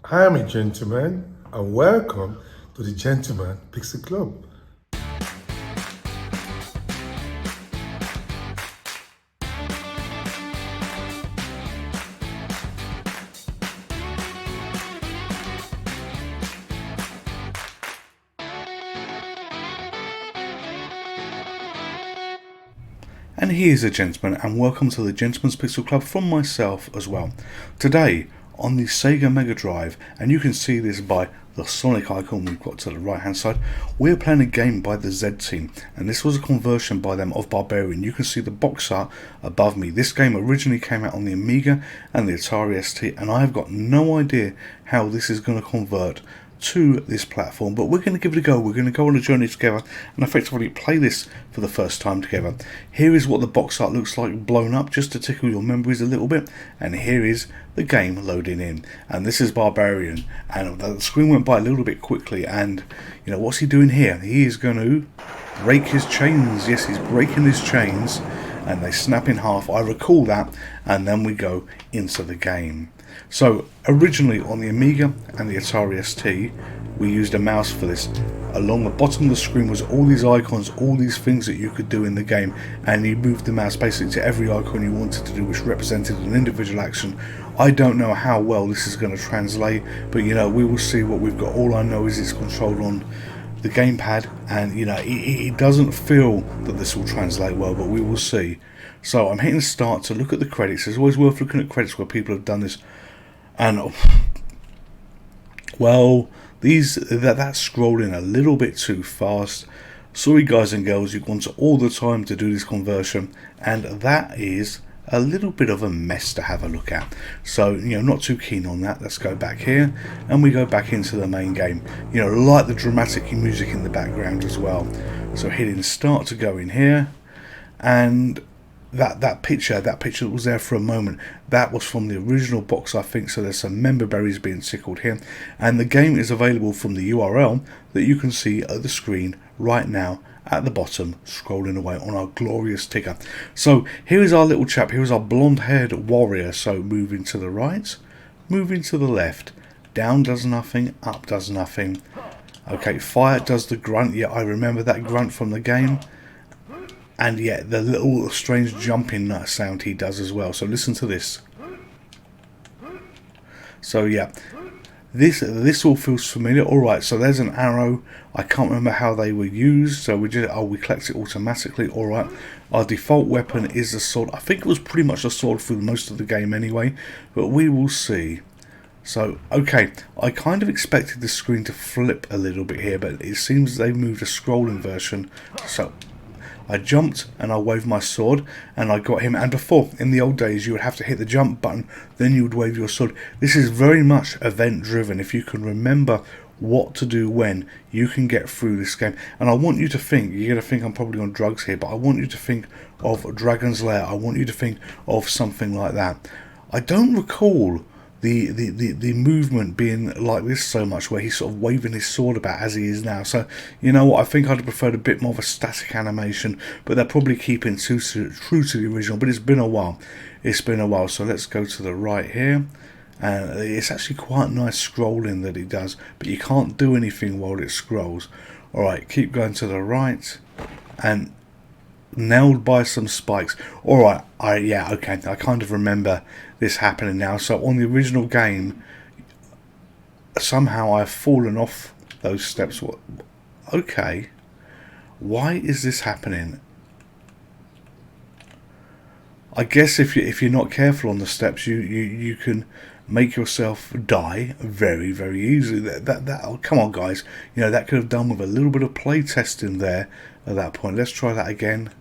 I am a gentleman, and welcome to the Gentleman Pixie Club. And here's a gentleman, and welcome to the Gentleman's Pixel Club from myself as well. Today on the Sega Mega Drive, and you can see this by the Sonic icon we've got to the right hand side, we're playing a game by the Z Team, and this was a conversion by them of Barbarian. You can see the box art above me. This game originally came out on the Amiga and the Atari ST, and I've got no idea how this is going to convert to this platform, but we're going to give it a go. We're going to go on a journey together and effectively play this for the first time together. Here is what the box art looks like blown up, just to tickle your memories a little bit, and here is the game loading in, and this is Barbarian, and the screen went by a little bit quickly, and you know, what's he doing here? He is going to break his chains. Yes, he's breaking his chains, and they snap in half. I recall that, and then we go into the game. So originally on the Amiga and the Atari ST, we used a mouse for this. Along the bottom of the screen was all these icons, all these things that you could do in the game, and you moved the mouse basically to every icon you wanted to do, which represented an individual action. I don't know how well this is going to translate, but you know, we will see what we've got. All I know is it's controlled on the gamepad, and you know, it doesn't feel that this will translate well, but we will see. So I'm hitting start to look at the credits. It's always worth looking at credits where people have done this. And well, that's scrolling a little bit too fast. Sorry guys and girls, you've gone to all the time to do this conversion, and that is a little bit of a mess to have a look at. So, you know, not too keen on that. Let's go back here, and we go back into the main game. You know, like the dramatic music in the background as well. So hitting start to go in here, and that picture that was there for a moment, that was from the original box, I think. So there's some member berries being tickled here, and the game is available from the URL that you can see at the screen right now at the bottom, scrolling away on our glorious ticker. So here is our little chap. Here is our blonde haired warrior. So moving to the right, moving to the left, down does nothing, up does nothing. Okay, fire does the grunt. Yeah, I remember that grunt from the game. And yeah, the little strange jumping sound he does as well. So listen to this. So yeah, this all feels familiar. Alright, so there's an arrow. I can't remember how they were used. So we collect it automatically. Alright, our default weapon is the sword. I think it was pretty much a sword through most of the game anyway, but we will see. So, okay, I kind of expected the screen to flip a little bit here, but it seems they've moved a scrolling version. So I jumped and I waved my sword and I got him. And before, in the old days, you would have to hit the jump button, then you would wave your sword. This is very much event driven. If you can remember what to do when, you can get through this game. And I want you to think, you're going to think I'm probably on drugs here, but I want you to think of Dragon's Lair. I want you to think of something like that. I don't recall the movement being like this so much, where he's sort of waving his sword about as he is now. So you know what, I think I'd have preferred a bit more of a static animation, but they're probably keeping true to the original. But it's been a while. So let's go to the right here, and it's actually quite nice scrolling that it does, but you can't do anything while it scrolls. Alright, keep going to the right, and nailed by some spikes. Alright, yeah, okay, I kind of remember this happening now. So on the original game, somehow I've fallen off those steps. Okay, why is this happening? I guess if you're not careful on the steps, you can make yourself die very, very easily. Oh, come on guys, you know, that could have done with a little bit of play testing there at that point. Let's try that again.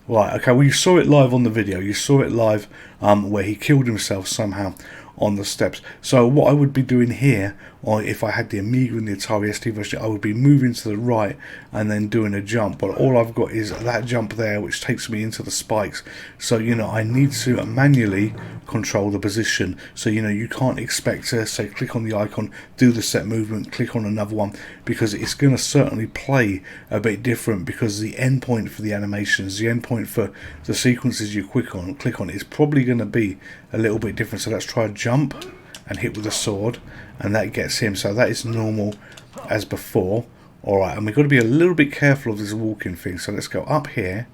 Right, okay, well, you saw it live on the video. You saw it live where he killed himself somehow on the steps. So what I would be doing here, or if I had the Amiga and the Atari ST version, I would be moving to the right and then doing a jump. But all I've got is that jump there, which takes me into the spikes. So, you know, I need to manually control the position. So, you know, you can't expect to, say, click on the icon, do the set movement, click on another one, because it's going to certainly play a bit different, because the endpoint for the animations, the endpoint for the sequences you click on is probably going to be a little bit different. So let's try a jump, and hit with a sword, and that gets him. So that is normal as before. Alright, and we've got to be a little bit careful of this walking thing. So let's go up here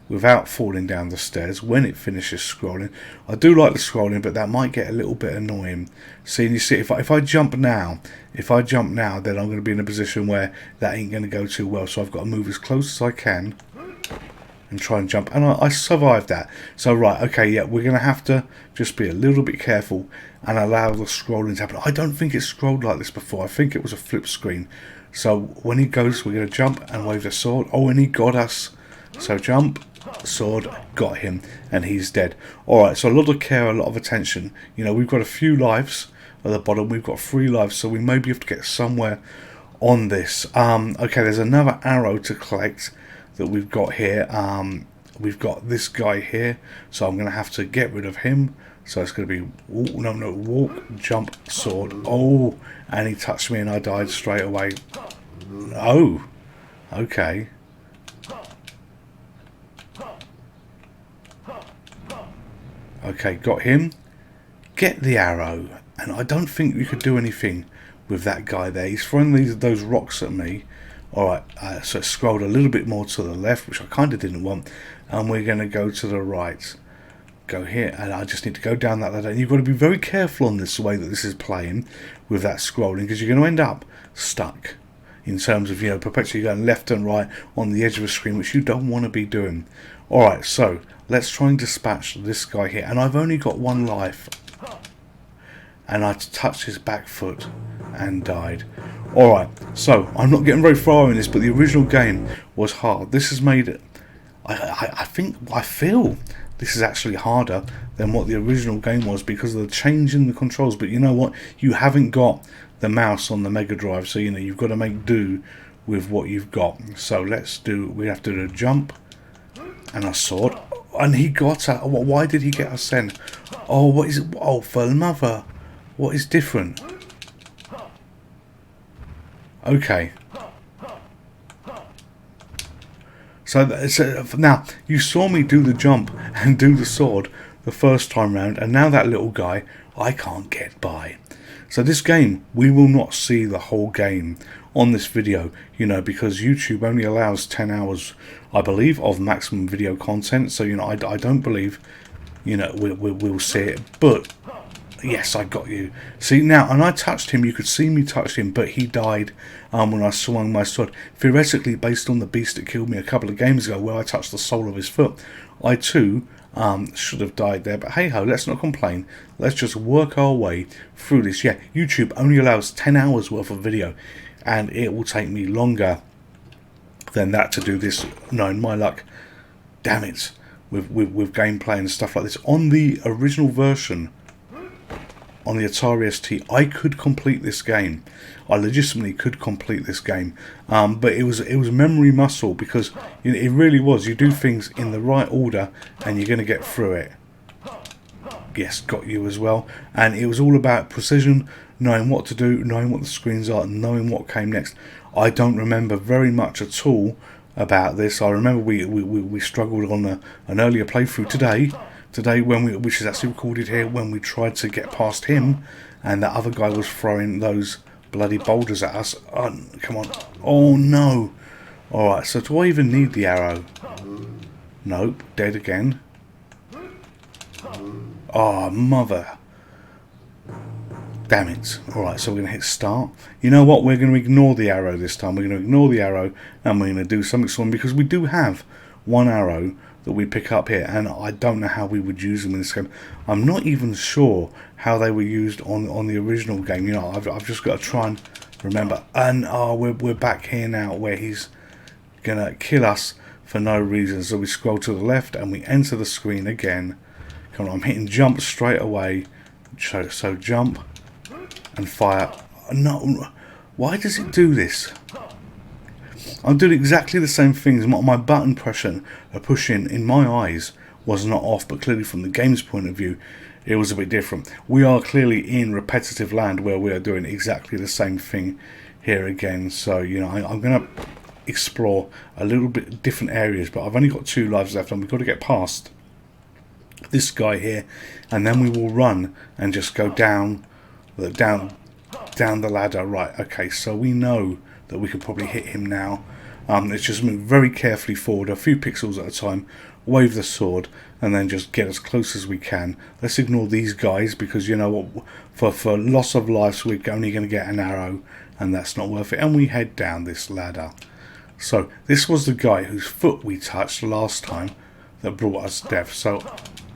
without falling down the stairs when it finishes scrolling. I do like the scrolling, but that might get a little bit annoying. See, and you see, if I jump now, then I'm going to be in a position where that ain't going to go too well. So I've got to move as close as I can and try and jump. And I survived that. So right, okay, yeah, we're going to have to just be a little bit careful and allow the scrolling to happen. I don't think it scrolled like this before. I think it was a flip screen. So when he goes, we're going to jump and wave the sword. Oh, and he got us. So jump, sword, got him, and he's dead. Alright, so a lot of care, a lot of attention. You know, we've got a few lives at the bottom. We've got 3 lives, so we maybe have to get somewhere on this. Okay, there's another arrow to collect that we've got here. We've got this guy here, so I'm going to have to get rid of him. So it's going to be walk, jump, sword. Oh, and he touched me and I died straight away. Oh, okay. Okay, got him. Get the arrow. And I don't think we could do anything with that guy there. He's throwing those rocks at me. Alright, so it scrolled a little bit more to the left, which I kind of didn't want. And we're going to go to the right. Go here, and I just need to go down that ladder. And you've got to be very careful on this way that this is playing with that scrolling, because you're going to end up stuck in terms of, you know, perpetually going left and right on the edge of a screen, which you don't want to be doing. Alright, so let's try and dispatch this guy here. And I've only got 1 life. And I touched his back foot and died. Alright, so I'm not getting very far in this, but the original game was hard. This has made it, I feel this is actually harder than what the original game was because of the change in the controls. But you know what? You haven't got the mouse on the Mega Drive, so you know you've got to make do with what you've got. So we have to do a jump and a sword. And he got us. Why did he get us then? Oh, what is it? Oh, for the mother. What is different? Okay. So now, you saw me do the jump and do the sword the first time round, and now that little guy, I can't get by. So this game, we will not see the whole game on this video, you know, because YouTube only allows 10 hours, I believe, of maximum video content. So, you know, I don't believe, you know, we'll see it. But, yes, I got you. See, now, and I touched him, you could see me touch him, but he died when I swung my sword. Theoretically, based on the beast that killed me a couple of games ago, where I touched the sole of his foot, I too should have died there. But hey ho, let's not complain. Let's just work our way through this. Yeah, YouTube only allows 10 hours worth of video, and it will take me longer than that to do this, knowing my luck. Damn it, with gameplay and stuff like this. On the original version, on the Atari ST, I could complete this game. I legitimately could complete this game, but it was memory muscle, because it really was. You do things in the right order, and you're going to get through it. Yes, got you as well. And it was all about precision, knowing what to do, knowing what the screens are, and knowing what came next. I don't remember very much at all about this. I remember we struggled on an earlier playthrough today which is actually recorded here, when we tried to get past him, and that other guy was throwing those bloody boulders at us. Oh, come on. Oh no. Alright, so do I even need the arrow? Nope, dead again. Oh, mother. Damn it. Alright, so we're going to hit start. You know what? We're going to ignore the arrow this time. We're going to ignore the arrow, and we're going to do something sort, because we do have 1 arrow that we pick up here, and I don't know how we would use them in this game. I'm not even sure how they were used on the original game. You know, I've just got to try and remember. And we're back here now, where he's gonna kill us for no reason. So we scroll to the left and we enter the screen again. Come on, I'm hitting jump straight away. So jump and fire. No, why does it do this? I'm doing exactly the same things. My button pushing in my eyes was not off, but clearly from the game's point of view, it was a bit different. We are clearly in repetitive land, where we are doing exactly the same thing here again. So, you know, I'm going to explore a little bit different areas, but I've only got 2 lives left, and we've got to get past this guy here, and then we will run and just go down down the ladder. Right, okay, so we know that we could probably hit him now. Let's just move very carefully forward, a few pixels at a time, wave the sword, and then just get as close as we can. Let's ignore these guys, because you know what, for loss of lives we're only going to get an arrow, and that's not worth it. And we head down this ladder. So this was the guy whose foot we touched last time that brought us death. So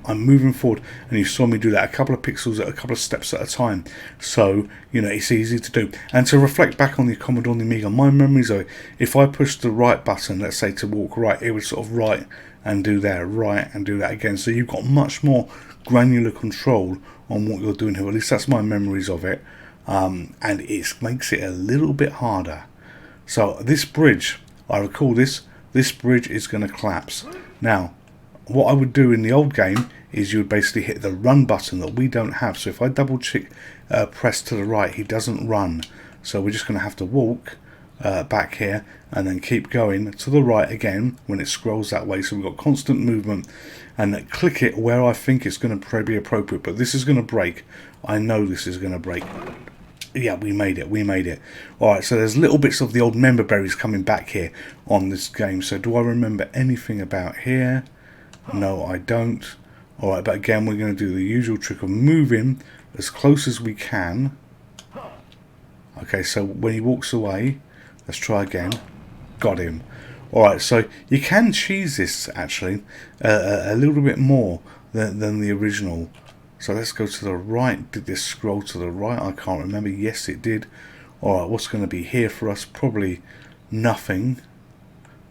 I'm moving forward, and you saw me do that a couple of pixels at a couple of steps at a time. So, you know, it's easy to do. And to reflect back on the Commodore and the Amiga, my memories are, if I pushed the right button, let's say to walk right, it would sort of right and do that, right and do that again. So you've got much more granular control on what you're doing here. At least that's my memories of it. And it makes it a little bit harder. So this bridge, I recall this bridge is going to collapse. Now, what I would do in the old game is you would basically hit the run button that we don't have. So if I double check, press to the right, he doesn't run. So we're just going to have to walk back here and then keep going to the right again when it scrolls that way. So we've got constant movement, and click it where I think it's going to be appropriate. But this is going to break. I know this is going to break. Yeah, we made it. Alright, so there's little bits of the old member berries coming back here on this game. So do I remember anything about here? No, I don't. Alright, but again, we're going to do the usual trick of moving as close as we can. Okay, so when he walks away, let's try again. Got him. Alright, so you can cheese this, actually, a little bit more than the original. So let's go to the right. Did this scroll to the right? I can't remember. Yes, it did. Alright, what's going to be here for us? Probably nothing.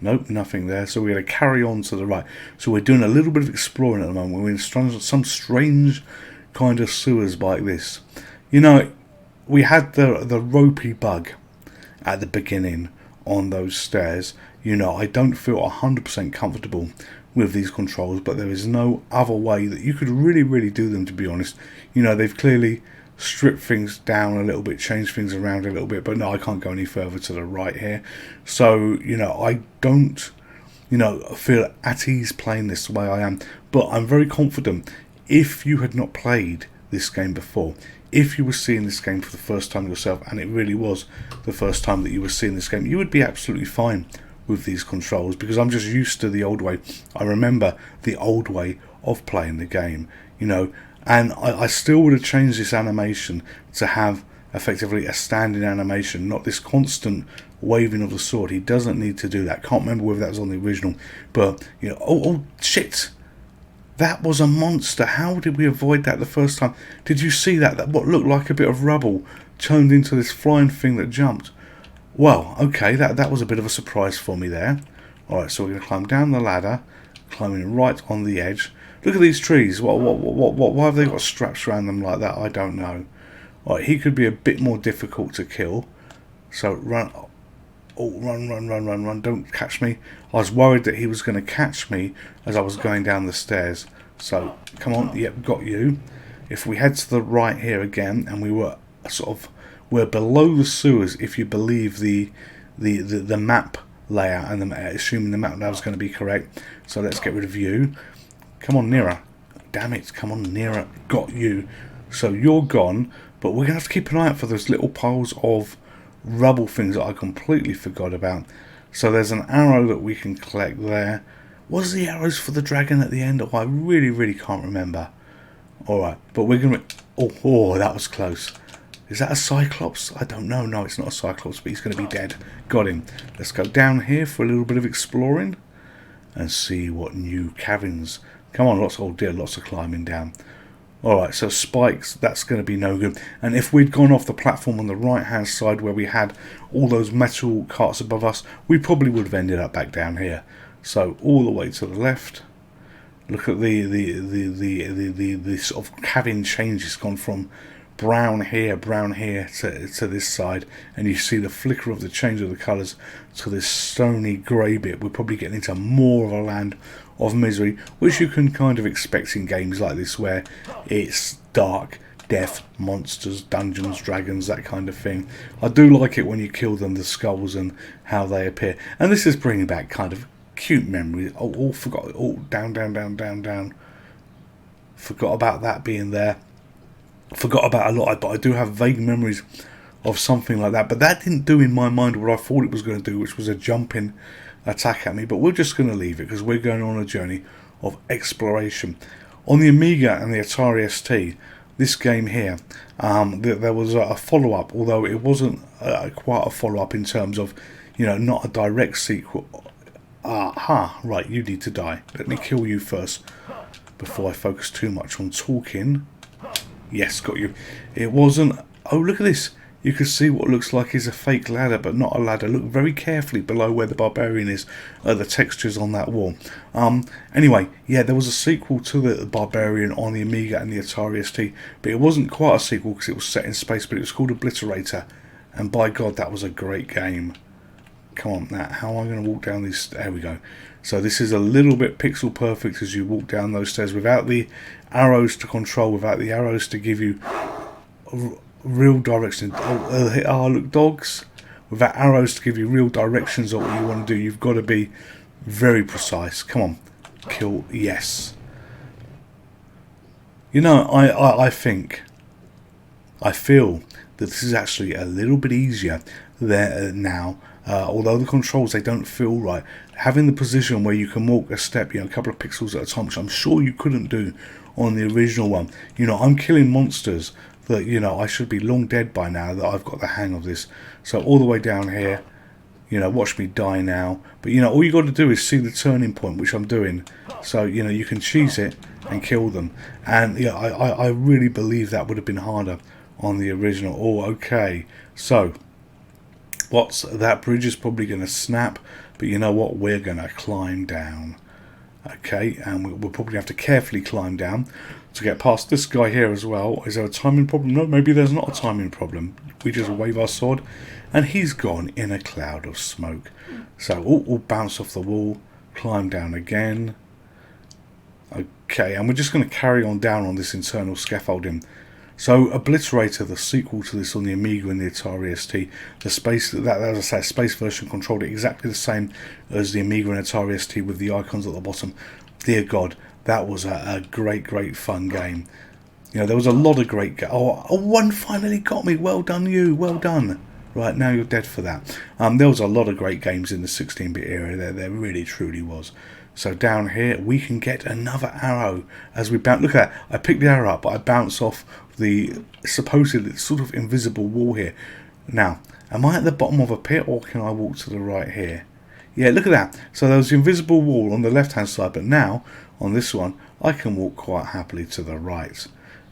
Nope, nothing there. So we're going to carry on to the right. So we're doing a little bit of exploring at the moment. We're in some strange kind of sewers like this. You know, we had the ropey bug at the beginning on those stairs. You know, I don't feel 100% comfortable with these controls, but there is no other way that you could really do them, to be honest. You know, they've clearly stripped things down a little bit, changed things around a little bit, but no, I can't go any further to the right here. So, you know, I don't, you know, feel at ease playing this the way I am, but I'm very confident if you had not played this game before, if you were seeing this game for the first time yourself, and it really was the first time that you were seeing this game, you would be absolutely fine with these controls, because I'm just used to the old way. I remember the old way of playing the game, you know, and I still would have changed this animation to have effectively a standing animation, not this constant waving of the sword. He doesn't need to do that. Can't remember whether that was on the original, but you know, oh shit, that was a monster. How did we avoid that the first time? Did you see that? That what looked like a bit of rubble turned into this flying thing that jumped. Well, okay, that was a bit of a surprise for me there. Alright, so we're going to climb down the ladder, climbing right on the edge. Look at these trees. Why have they got straps around them like that? I don't know. Alright, he could be a bit more difficult to kill. So run. Oh, run. Don't catch me. I was worried that he was going to catch me as I was going down the stairs. So, come on. Yep, got you. If we head to the right here again, and we were sort of, we're below the sewers, if you believe the map layout, and assuming the map layout is going to be correct. So let's get rid of you. Come on, nearer. Damn it, come on, nearer. Got you. So you're gone, but we're going to have to keep an eye out for those little piles of rubble things that I completely forgot about. So there's an arrow that we can collect there. Was the arrows for the dragon at the end? Oh, I really can't remember. Alright, but we're going to... Oh, that was close. Is that a Cyclops? I don't know. No, it's not a Cyclops, but he's going to be dead. Got him. Let's go down here for a little bit of exploring and see what new caverns. Come on, lots of climbing down. Alright, so spikes, that's going to be no good. And if we'd gone off the platform on the right-hand side where we had all those metal carts above us, we probably would have ended up back down here. So all the way to the left. Look at the sort of cavern change. It's gone from brown here to this side, and you see the flicker of the change of the colours to this stony grey bit. We're probably getting into more of a land of misery, which you can kind of expect in games like this, where it's dark, death, monsters, dungeons, dragons, that kind of thing. I do like it when you kill them, the skulls and how they appear, and this is bringing back kind of cute memories. Forgot. Down. Forgot about that being there. forgot about a lot, but I do have vague memories of something like that. But that didn't do in my mind what I thought it was going to do, which was a jumping attack at me. But we're just going to leave it because we're going on a journey of exploration. On the Amiga and the Atari ST, this game here, there was a follow-up, although it wasn't quite a follow-up in terms of, not a direct sequel. Aha, right, you need to die. Let me kill you first before I focus too much on talking. Yes, got you. It wasn't... Oh, look at this. You can see what looks like is a fake ladder, but not a ladder. Look very carefully below where the Barbarian is, the textures on that wall. Anyway, yeah, there was a sequel to the Barbarian on the Amiga and the Atari ST, but it wasn't quite a sequel because it was set in space, but it was called Obliterator, and by God, that was a great game. Come on, now, how am I going to walk down these? There we go. So this is a little bit pixel perfect as you walk down those stairs without the arrows to control, without the arrows to give you real direction. Oh, look, dogs. Without arrows to give you real directions of what you want to do, you've got to be very precise. Come on, kill. Yes. I feel that this is actually a little bit easier there now. Although the controls, they don't feel right. Having the position where you can walk a step, a couple of pixels at a time, which I'm sure you couldn't do on the original one. I'm killing monsters that, I should be long dead by now, that I've got the hang of this. So all the way down here, watch me die now. But, all you got to do is see the turning point, which I'm doing. So, you can cheese it and kill them. And, yeah, I really believe that would have been harder on the original. Oh, okay. So, that bridge is probably going to snap. But you know what? We're going to climb down. Okay, and we'll probably have to carefully climb down to get past this guy here as well. Is there a timing problem? No, maybe there's not a timing problem. We just wave our sword and he's gone in a cloud of smoke. So we'll bounce off the wall, climb down again. Okay, and we're just going to carry on down on this internal scaffolding. So Obliterator, the sequel to this on the Amiga and the Atari ST, the space that as I say, space version controlled it exactly the same as the Amiga and Atari ST with the icons at the bottom. Dear God, that was a great fun game. There was a lot of great. One finally got me. Well done, you. Well done. Right, now you're dead for that. There was a lot of great games in the 16-bit era. There really truly was. So down here we can get another arrow as we bounce. Look at that. I picked the arrow up, but I bounce off the supposedly sort of invisible wall here. Now, am I at the bottom of a pit or can I walk to the right here? Yeah, look at that. So there was the invisible wall on the left-hand side, but now on this one I can walk quite happily to the right.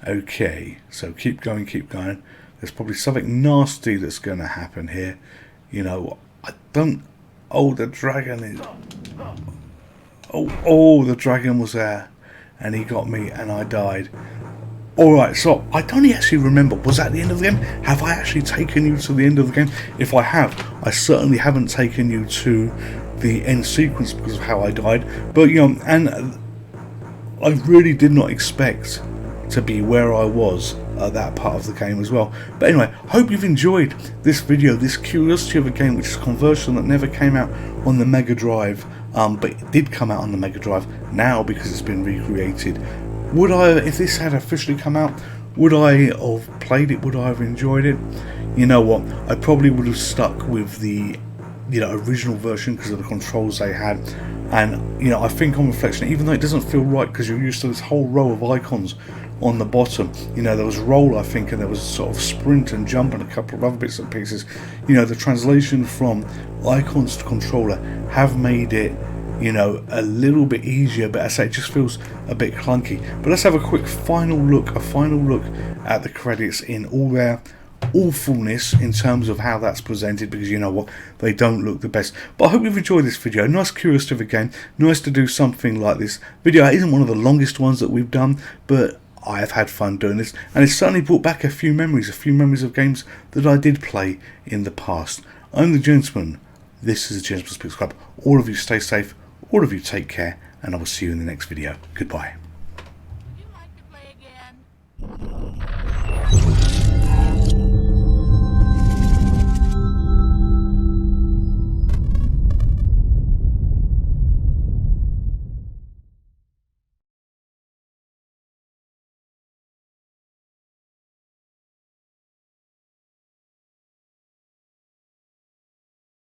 Okay, so keep going. There's probably something nasty that's going to happen here. I don't... Oh, the dragon is... Oh, the dragon was there and he got me and I died. Alright, so I don't actually remember, was that the end of the game? Have I actually taken you to the end of the game? If I have, I certainly haven't taken you to the end sequence because of how I died. But, and I really did not expect to be where I was at that part of the game as well. But anyway, hope you've enjoyed this video, this curiosity of a game, which is a conversion that never came out on the Mega Drive. But it did come out on the Mega Drive now because it's been recreated. Would I, if this had officially come out, would I have played it? Would I have enjoyed it? You know what? I probably would have stuck with the original version because of the controls they had. And I think on reflection, even though it doesn't feel right because you're used to this whole row of icons on the bottom, there was roll, I think, and there was sort of sprint and jump and a couple of other bits and pieces. The translation from icons to controller have made it a little bit easier, but as I say, it just feels a bit clunky. But let's have a final look at the credits in all their awfulness in terms of how that's presented, because you know what, they don't look the best. But I hope you've enjoyed this video. Nice curiosity of a game, nice to do something like this. Video isn't one of the longest ones that we've done, but I have had fun doing this, and it's certainly brought back a few memories of games that I did play in the past. I'm the Gentleman. This is the Gentleman's Pixel Club. All of you stay safe, all of you take care, and I will see you in the next video. Goodbye. Would you like to play again?